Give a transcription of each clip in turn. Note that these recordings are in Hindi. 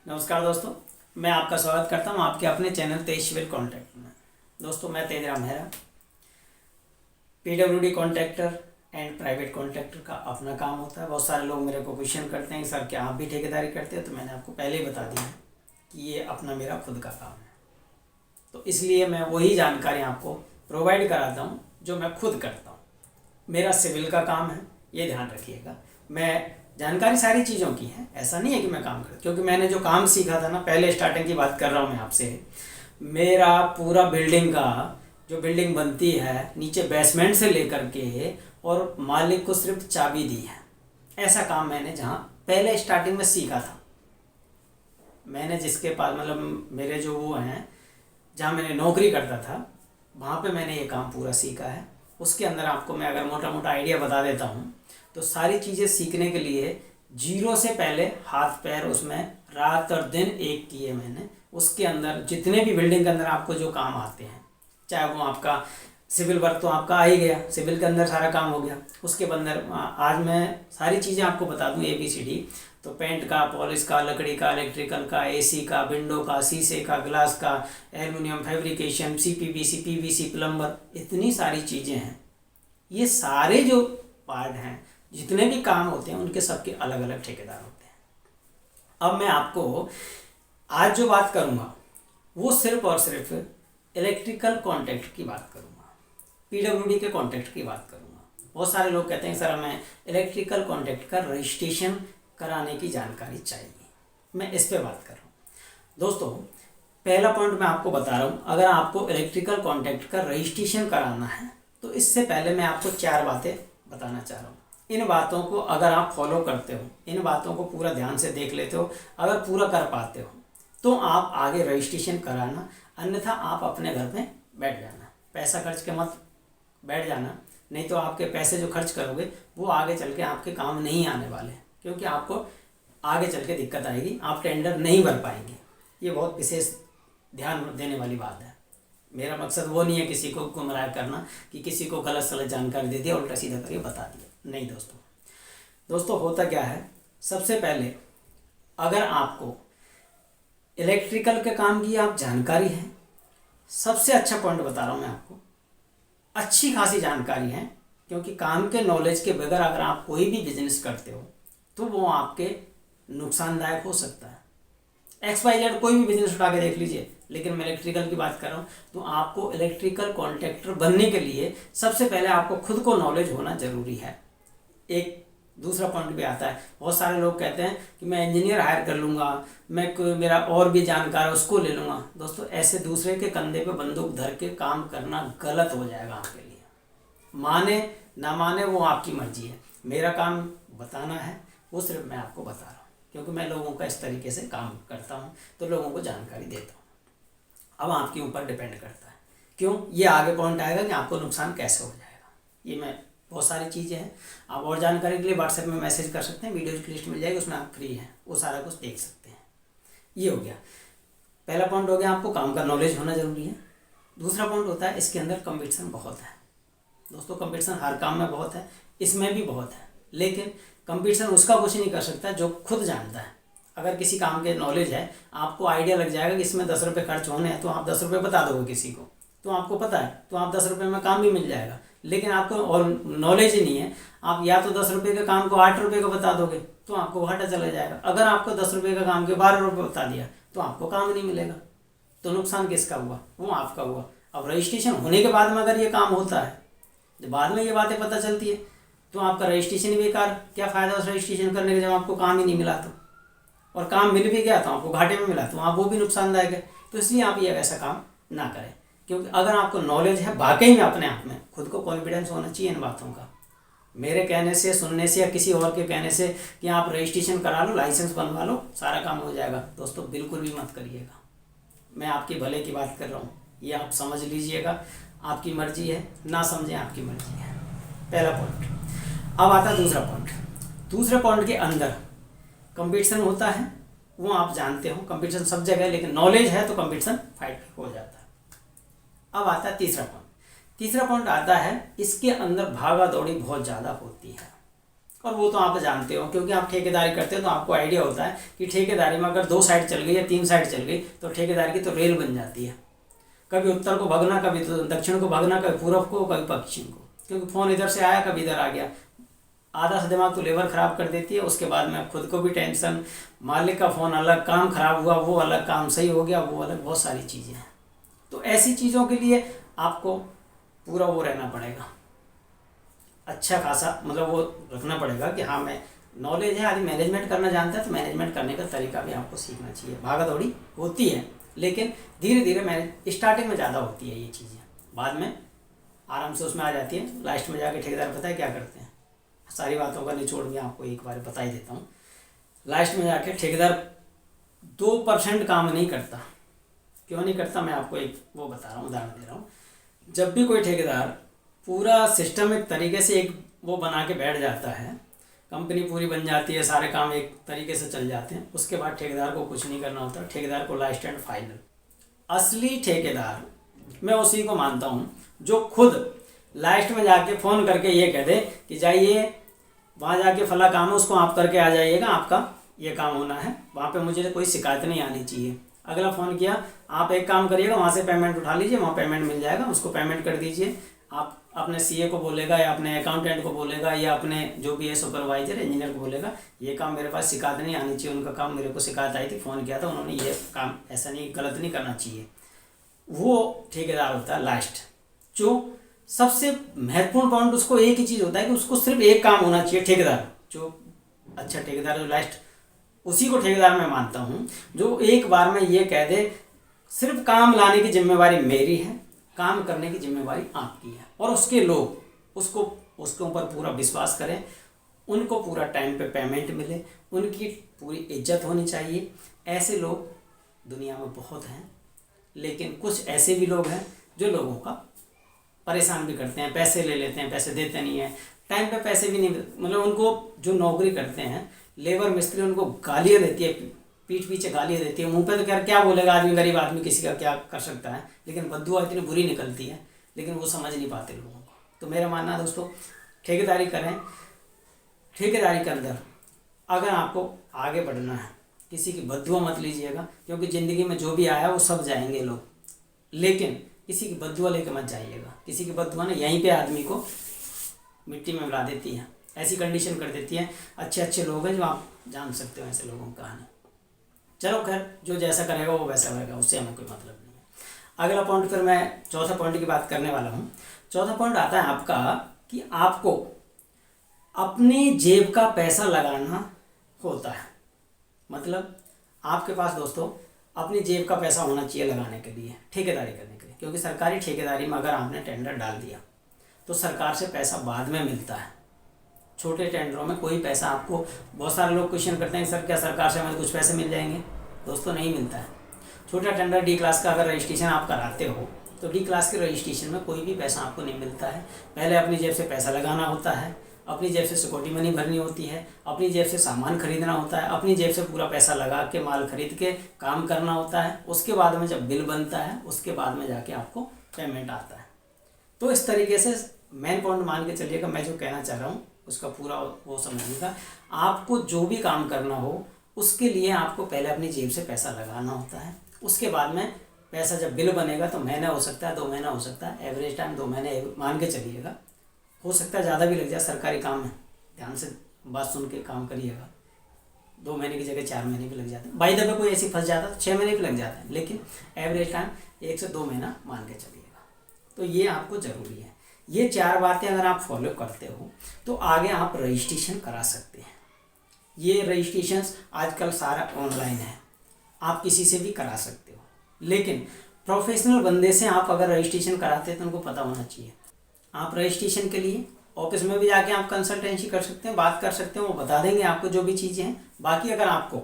नमस्कार दोस्तों, मैं आपका स्वागत करता हूं आपके अपने चैनल तेज सिविल कॉन्ट्रैक्टर में। दोस्तों, मैं Tejram Mehra. PWD contractor and private contractor का अपना काम होता है। बहुत सारे लोग मेरे को क्वेश्चन करते हैं कि सर क्या आप भी ठेकेदारी करते हैं, तो मैंने आपको पहले ही बता दिया कि ये अपना मेरा खुद का काम है। तो इसलिए मैं वही जानकारी आपको प्रोवाइड कराता हूँ जो मैं खुद करता हूँ। मेरा सिविल का काम है, ये ध्यान रखिएगा। मैं जानकारी सारी चीज़ों की है, ऐसा नहीं है कि मैं काम कर, क्योंकि मैंने जो काम सीखा था ना, पहले स्टार्टिंग की बात कर रहा हूँ मैं आपसे। मेरा पूरा बिल्डिंग का जो बिल्डिंग बनती है, नीचे बेसमेंट से लेकर के और मालिक को सिर्फ चाबी दी है, ऐसा काम मैंने जहाँ पहले स्टार्टिंग में सीखा था। मैंने जिसके पास मतलब मेरे जो वो हैं, जहाँ मैंने नौकरी करता था, वहाँ पे मैंने ये काम पूरा सीखा है। उसके अंदर आपको मैं अगर मोटा मोटा आइडिया बता देता हूँ, तो सारी चीज़ें सीखने के लिए जीरो से पहले हाथ पैर उसमें रात और दिन एक किए मैंने। उसके अंदर जितने भी बिल्डिंग के अंदर आपको जो काम आते हैं, चाहे वो आपका सिविल वर्क तो आपका आ ही गया, सिविल के अंदर सारा काम हो गया। उसके अंदर आज मैं सारी चीज़ें आपको बता दूँ ABCD। तो पेंट का, पॉलिश का, लकड़ी का, इलेक्ट्रिकल का, AC का, विंडो का, शीशे का, ग्लास का, aluminium fabrication, CPVC, PVC, plumber, इतनी सारी चीज़ें हैं। ये सारे जो पार्ट हैं, जितने भी काम होते हैं, उनके सबके अलग अलग ठेकेदार होते हैं। अब मैं आपको आज जो बात करूँगा वो सिर्फ और सिर्फ इलेक्ट्रिकल कॉन्ट्रैक्ट की बात करूँगा, PWD के कॉन्ट्रैक्ट की बात करूँगा। बहुत सारे लोग कहते हैं सर हमें इलेक्ट्रिकल कॉन्ट्रैक्ट का रजिस्ट्रेशन कराने की जानकारी चाहिए, मैं इस पर बात कर रहा हूँ। दोस्तों, पहला पॉइंट मैं आपको बता रहा हूँ, अगर आपको इलेक्ट्रिकल कॉन्ट्रैक्ट का रजिस्ट्रेशन कराना है तो इससे पहले मैं आपको 4 बातें बताना चाह रहा हूँ। इन बातों को अगर आप फॉलो करते हो, इन बातों को पूरा ध्यान से देख लेते हो, अगर पूरा कर पाते हो, तो आप आगे रजिस्ट्रेशन कराना, अन्यथा आप अपने घर में बैठ जाना। पैसा खर्च के मत बैठ जाना, नहीं तो आपके पैसे जो खर्च करोगे वो आगे चल के आपके काम नहीं आने वाले, क्योंकि आपको आगे चल के दिक्कत आएगी, आप टेंडर नहीं भर पाएंगे। ये बहुत विशेष ध्यान देने वाली बात है। मेरा मकसद वो नहीं है किसी को गुमराह करना कि किसी को गलत सलत जानकारी दे दिया, उल्टा सीधा करके बता दिया, नहीं दोस्तों होता क्या है, सबसे पहले अगर आपको इलेक्ट्रिकल के काम की आप जानकारी है, सबसे अच्छा पॉइंट बता रहा हूँ मैं आपको, अच्छी खासी जानकारी है, क्योंकि काम के नॉलेज के बगैर अगर आप कोई भी बिजनेस करते हो तो वो आपके नुकसानदायक हो सकता है। XYZ कोई भी बिजनेस उठा के देख लीजिए, लेकिन मैं इलेक्ट्रिकल की बात कर रहा हूँ। तो आपको इलेक्ट्रिकल कॉन्ट्रैक्टर बनने के लिए सबसे पहले आपको खुद को नॉलेज होना ज़रूरी है। एक दूसरा पॉइंट भी आता है, बहुत सारे लोग कहते हैं कि मैं इंजीनियर हायर कर लूँगा, मैं कोई मेरा और भी जानकार है उसको ले लूँगा। दोस्तों, ऐसे दूसरे के कंधे पे बंदूक धर के काम करना गलत हो जाएगा आपके लिए। माने ना माने वो आपकी मर्जी है, मेरा काम बताना है, वो सिर्फ मैं आपको बता रहा हूँ, क्योंकि मैं लोगों का इस तरीके से काम करता हूँ, तो लोगों को जानकारी देता हूँ। अब आपके ऊपर डिपेंड करता है, क्यों, ये आगे पॉइंट आएगा कि आपको नुकसान कैसे हो जाएगा। ये मैं बहुत सारी चीज़ें हैं, आप और जानकारी के लिए व्हाट्सएप में मैसेज कर सकते हैं, वीडियो की लिस्ट मिल जाएगी, उसमें आप फ्री हैं, वो सारा कुछ देख सकते हैं। ये हो गया पहला पॉइंट, हो गया आपको काम का नॉलेज होना ज़रूरी है। दूसरा पॉइंट होता है, इसके अंदर कंपटीशन बहुत है। दोस्तों, कंपटीशन हर काम में बहुत है, इसमें भी बहुत है, लेकिन कंपटीशन उसका कुछ नहीं कर सकता जो खुद जानता है। अगर किसी काम के नॉलेज है, आपको आइडिया लग जाएगा कि इसमें 10 रुपये खर्च होने हैं, तो आप 10 रुपये बता दोगे किसी को, तो आपको पता है, तो आप 10 रुपये में काम भी मिल जाएगा। लेकिन आपको और नॉलेज ही नहीं है, आप या तो 10 रुपये के काम को 8 रुपये का बता दोगे, तो आपको घाटा चला जाएगा। अगर आपको 10 रुपये का काम के 12 रुपये बता दिया, तो आपको काम नहीं मिलेगा। तो नुकसान किसका हुआ, वो आपका हुआ। अब रजिस्ट्रेशन होने के बाद में अगर ये काम होता है, जब बाद में ये बातें पता चलती है, तो आपका रजिस्ट्रेशन ही बेकार। क्या फ़ायदा उस रजिस्ट्रेशन करने का जब आपको काम ही नहीं मिला तो, और काम मिल भी गया तो आपको घाटे में मिला, तो आप वो भी नुकसानदायक है। तो इसलिए आप ये ऐसा काम ना करें, क्योंकि अगर आपको नॉलेज है वाकई में, अपने आप में खुद को कॉन्फिडेंस होना चाहिए इन बातों का। मेरे कहने से, सुनने से या किसी और के कहने से कि आप रजिस्ट्रेशन करा लो, लाइसेंस बनवा लो, सारा काम हो जाएगा, दोस्तों बिल्कुल भी मत करिएगा। मैं आपके भले की बात कर रहा हूँ, ये आप समझ लीजिएगा, आपकी मर्जी है, ना समझें आपकी मर्जी है। पहला पॉइंट। अब आता है दूसरा पॉइंट। दूसरे पॉइंट के अंदर कंपटीशन होता है, वो आप जानते हो, कंपटीशन सब जगह है, लेकिन नॉलेज है तो कंपटीशन फाइट हो जाता है। अब आता है तीसरा पॉइंट। तीसरा पॉइंट आता है, इसके अंदर भागा दौड़ी बहुत ज़्यादा होती है और वो तो आप जानते हो, क्योंकि आप ठेकेदारी करते हो तो आपको आइडिया होता है कि ठेकेदारी में अगर 2 साइड चल गई या 3 साइड चल गई तो ठेकेदारी की तो रेल बन जाती है। कभी उत्तर को भगना, कभी तो दक्षिण को भगना, कभी पूर्व को, कभी पश्चिम को, क्योंकि फ़ोन इधर से आया कभी इधर आ गया। आधा सा दिमाग तो लेबर ख़राब कर देती है, उसके बाद में खुद को भी टेंशन, मालिक का फ़ोन अलग, काम ख़राब हुआ वो अलग, काम सही हो गया वो अलग, बहुत सारी चीज़ें हैं। तो ऐसी चीज़ों के लिए आपको पूरा वो रहना पड़ेगा, अच्छा खासा मतलब वो रखना पड़ेगा कि हाँ मैं नॉलेज है, आदमी मैनेजमेंट करना जानता है तो मैनेजमेंट करने का तरीका भी आपको सीखना चाहिए। भागा दौड़ी होती है लेकिन धीरे धीरे मैनेज, स्टार्टिंग में ज़्यादा होती है ये चीज़ें, बाद में आराम से उसमें आ जाती है। लास्ट में जाके ठेकेदार पता है क्या करते हैं, सारी बातों का निचोड़ मैं आपको एक बार बता ही देता हूँ। लास्ट में जाके ठेकेदार 2% काम नहीं करता। क्यों नहीं करता, मैं आपको एक वो बता रहा हूँ, उदाहरण दे रहा हूँ। जब भी कोई ठेकेदार पूरा सिस्टमिक तरीके से एक वो बना के बैठ जाता है, कंपनी पूरी बन जाती है, सारे काम एक तरीके से चल जाते हैं, उसके बाद ठेकेदार को कुछ नहीं करना होता। ठेकेदार को लास्ट एंड फाइनल, असली ठेकेदार मैं उसी को मानता हूँ जो खुद लास्ट में जाके फ़ोन करके ये कह दे कि जाइए वहाँ जाके फला काम है उसको आप करके आ जाइएगा, आपका ये काम होना है, वहाँ पे मुझे कोई शिकायत नहीं आनी चाहिए। अगला फ़ोन किया, आप एक काम करिएगा, वहाँ से पेमेंट उठा लीजिए, वहाँ पेमेंट मिल जाएगा, उसको पेमेंट कर दीजिए। आप अपने सीए को बोलेगा या अपने अकाउंटेंट को बोलेगा या अपने जो भी है सुपरवाइजर इंजीनियर को बोलेगा, ये काम मेरे पास शिकायत नहीं आनी चाहिए, उनका काम मेरे को शिकायत आई थी, फ़ोन किया था उन्होंने, ये काम ऐसा नहीं गलत नहीं करना चाहिए। वो ठेकेदार होता है लास्ट, जो सबसे महत्वपूर्ण पॉइंट उसको एक ही चीज़ होता है कि उसको सिर्फ एक काम होना चाहिए। ठेकेदार जो अच्छा ठेकेदार जो लास्ट, उसी को ठेकेदार मैं मानता हूँ जो एक बार में ये कह दे सिर्फ काम लाने की जिम्मेवारी मेरी है, काम करने की जिम्मेवारी आपकी है, और उसके लोग उसके ऊपर पूरा विश्वास करें, उनको पूरा टाइम पे पेमेंट मिले, उनकी पूरी इज्जत होनी चाहिए। ऐसे लोग दुनिया में बहुत हैं, लेकिन कुछ ऐसे भी लोग हैं जो लोगों का परेशान भी करते हैं, पैसे ले लेते हैं, पैसे देते नहीं हैं, टाइम पे पैसे भी नहीं, मतलब उनको जो नौकरी करते हैं लेबर मिस्त्री उनको गालियाँ देती है, पीठ पीछे गालियाँ देती है, मुंह पे तो क्या बोलेगा आदमी, गरीब आदमी किसी का क्या कर सकता है, लेकिन बद्दुआ इतनी बुरी निकलती है, लेकिन वो समझ नहीं पाते लोगों को। तो मेरा मानना है दोस्तों, ठेकेदारी करें, ठेकेदारी के अंदर अगर आपको आगे बढ़ना है किसी की बद्दुआ मत लीजिएगा, क्योंकि ज़िंदगी में जो भी आया वो सब जाएंगे लोग, लेकिन किसी की बद्दुआ लेकर मत जाइएगा। किसी की बद्दुआ ना यहीं पे आदमी को मिट्टी में मिला देती है, ऐसी कंडीशन कर देती है। अच्छे अच्छे लोग हैं जो आप जान सकते हो ऐसे लोगों की कहानी। चलो खैर, जो जैसा करेगा वो वैसा करेगा, उससे हमें कोई मतलब नहीं है। अगला पॉइंट फिर मैं चौथा पॉइंट की बात करने वाला हूँ। चौथा पॉइंट आता है आपका कि आपको अपनी जेब का पैसा लगाना होता है। मतलब आपके पास दोस्तों अपनी जेब का पैसा होना चाहिए लगाने के लिए, ठेकेदारी करने के लिए, क्योंकि सरकारी ठेकेदारी में अगर आपने टेंडर डाल दिया तो सरकार से पैसा बाद में मिलता है। छोटे टेंडरों में कोई पैसा आपको, बहुत सारे लोग क्वेश्चन करते हैं सर क्या सरकार से हमें कुछ पैसे मिल जाएंगे, दोस्तों नहीं मिलता है। छोटा टेंडर डी क्लास का अगर रजिस्ट्रेशन आप कराते हो तो डी क्लास के रजिस्ट्रेशन में कोई भी पैसा आपको नहीं मिलता है। पहले अपनी जेब से पैसा लगाना होता है, अपनी जेब से सिक्योरिटी मनी भरनी होती है, अपनी जेब से सामान खरीदना होता है, अपनी जेब से पूरा पैसा लगा के माल खरीद के काम करना होता है। उसके बाद में जब बिल बनता है उसके बाद में जाके आपको पेमेंट आता है। तो इस तरीके से मेन पॉइंट मान के चलिएगा, मैं जो कहना चाह रहा हूँ उसका पूरा वो समझिएगा। आपको जो भी काम करना हो उसके लिए आपको पहले अपनी जेब से पैसा लगाना होता है। उसके बाद में पैसा जब बिल बनेगा तो महीना हो सकता है, 2 महीना हो सकता है, एवरेज टाइम 2 महीने मान के चलिएगा। हो सकता है ज़्यादा भी लग जाए, सरकारी काम में ध्यान से बात सुन के काम करिएगा। 2 महीने की जगह 4 महीने भी लग जाते हैं। बाई दफ़े कोई ऐसी फंस जाता है तो 6 महीने भी लग जाते हैं, लेकिन एवरेज टाइम 1 से 2 महीना मान के चलिएगा। तो ये आपको ज़रूरी है। ये 4 बातें अगर आप फॉलो करते हो तो आगे आप रजिस्ट्रेशन करा सकते हैं। ये रजिस्ट्रेशन आजकल सारा ऑनलाइन है, आप किसी से भी करा सकते हो, लेकिन प्रोफेशनल बंदे से आप अगर रजिस्ट्रेशन कराते हैं तो उनको पता होना चाहिए। आप रजिस्ट्रेशन के लिए ऑफिस में भी जाके आप कंसल्टेंसी कर सकते हैं, बात कर सकते हैं, वो बता देंगे आपको जो भी चीज़ें हैं। बाकी अगर आपको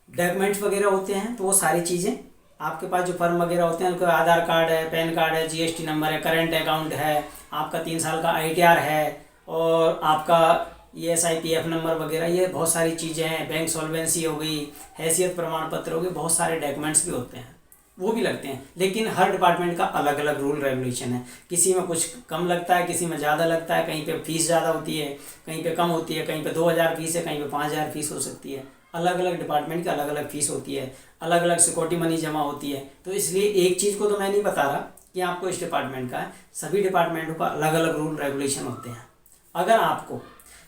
डॉक्यूमेंट्स वगैरह होते हैं तो वो सारी चीज़ें आपके पास जो फर्म वगैरह होते हैं उनका आधार कार्ड है, पैन कार्ड है, जीएसटी नंबर है, करंट अकाउंट है, आपका 3 साल का आईटीआर है, और आपका ESIPF नंबर वगैरह, ये बहुत सारी चीज़ें हैं। बैंक सॉल्वेंसी हो गई, हैसियत प्रमाण पत्र हो गई, बहुत सारे डॉक्यूमेंट्स भी होते हैं। वो भी लगते हैं, लेकिन हर डिपार्टमेंट का अलग अलग रूल रेगुलेशन है। किसी में कुछ कम लगता है, किसी में ज़्यादा लगता है, कहीं पे फीस ज़्यादा होती है, कहीं पे कम होती है, कहीं पे 2000 फीस है, कहीं पे 5000 फीस हो सकती है। अलग अलग डिपार्टमेंट की अलग अलग फीस होती है, अलग अलग सिक्योरिटी मनी जमा होती है। तो इसलिए एक चीज़ को तो मैं नहीं बता रहा कि आपको इस डिपार्टमेंट का है, सभी डिपार्टमेंटों का अलग अलग रूल रेगुलेशन होते हैं। अगर आपको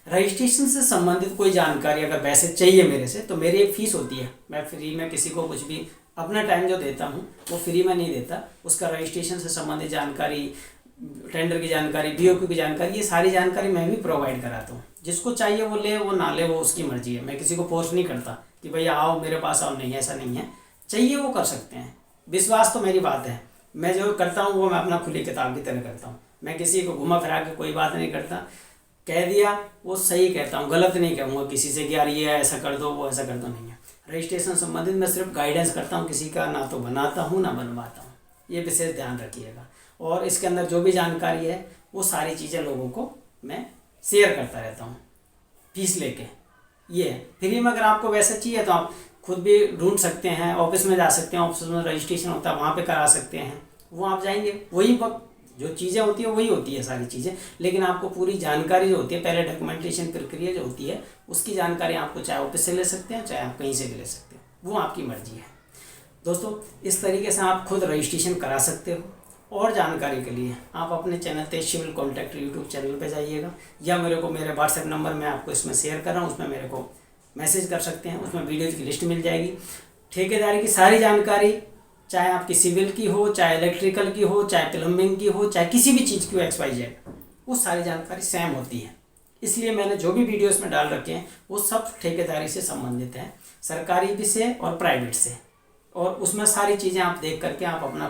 रजिस्ट्रेशन से संबंधित कोई जानकारी अगर वैसे चाहिए मेरे से, तो मेरी एक फ़ीस होती है। मैं फ्री में किसी को कुछ भी अपना टाइम जो देता हूँ वो फ्री में नहीं देता। उसका रजिस्ट्रेशन से संबंधित जानकारी, टेंडर की जानकारी, बीओक्यू की जानकारी, ये सारी जानकारी मैं भी प्रोवाइड कराता हूँ। जिसको चाहिए वो ले, वो ना ले, वो उसकी मर्जी है। मैं किसी को फोर्स नहीं करता कि भैया आओ मेरे पास आओ, नहीं, ऐसा नहीं है। चाहिए वो कर सकते हैं, विश्वास तो मेरी बात है। मैं जो करता हूँ वो मैं अपना खुली किताब की तरह करता हूँ। मैं किसी को घुमा फिरा के कोई बात नहीं करता। कह दिया वो सही कहता हूँ, गलत नहीं कहूँगा किसी से कि यार ये ऐसा कर दो, वो ऐसा कर दो, नहीं है। रजिस्ट्रेशन संबंधित मैं सिर्फ गाइडेंस करता हूँ, किसी का ना तो बनाता हूँ ना बनवाता हूँ, ये विशेष ध्यान रखिएगा। और इसके अंदर जो भी जानकारी है वो सारी चीज़ें लोगों को मैं शेयर करता रहता हूँ फीस लेके। ये है फ्री में। अगर आपको वैसा चाहिए तो आप खुद भी ढूंढ सकते हैं, ऑफिस में जा सकते हैं, ऑफिस में रजिस्ट्रेशन होता है वहाँ पे करा सकते हैं। वो आप जाएंगे, वही जो चीज़ें होती है वही होती है सारी चीज़ें, लेकिन आपको पूरी जानकारी जो होती है, पहले डॉक्यूमेंटेशन प्रक्रिया जो होती है उसकी जानकारी आपको चाहे ऑफिस से ले सकते हैं, चाहे आप कहीं से भी ले सकते हैं, वो आपकी मर्जी है। दोस्तों, इस तरीके से आप खुद रजिस्ट्रेशन करा सकते हो। और जानकारी के लिए आप अपने चैनल तेज सिविल कॉन्टैक्ट यूट्यूब चैनल पे जाइएगा, या मेरे को मेरे व्हाट्सएप नंबर मैं आपको इसमें शेयर कर रहा हूँ, उसमें मेरे को मैसेज कर सकते हैं। उसमें वीडियोज़ की लिस्ट मिल जाएगी, ठेकेदारी की सारी जानकारी, चाहे आपकी सिविल की हो, चाहे इलेक्ट्रिकल की हो, चाहे प्लम्बिंग की हो, चाहे किसी भी चीज़ की हो, XYZ, वो सारी जानकारी सेम होती है। इसलिए मैंने जो भी वीडियो इसमें डाल रखे हैं वो सब ठेकेदारी से संबंधित हैं, सरकारी भी से और प्राइवेट से। और उसमें सारी चीज़ें आप देख करके आप अपना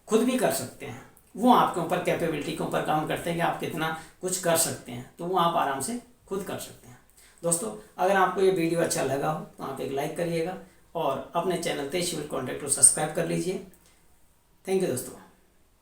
खुद भी कर सकते हैं। वो आपके ऊपर कैपेबिलिटी के ऊपर काम करते हैं कि आप कितना कुछ कर सकते हैं, तो वो आप आराम से खुद कर सकते हैं। दोस्तों, अगर आपको ये वीडियो अच्छा लगा हो तो आप एक लाइक करिएगा और अपने चैनल तेज सिविल कॉन्टैक्ट को सब्सक्राइब कर लीजिए। थैंक यू दोस्तों।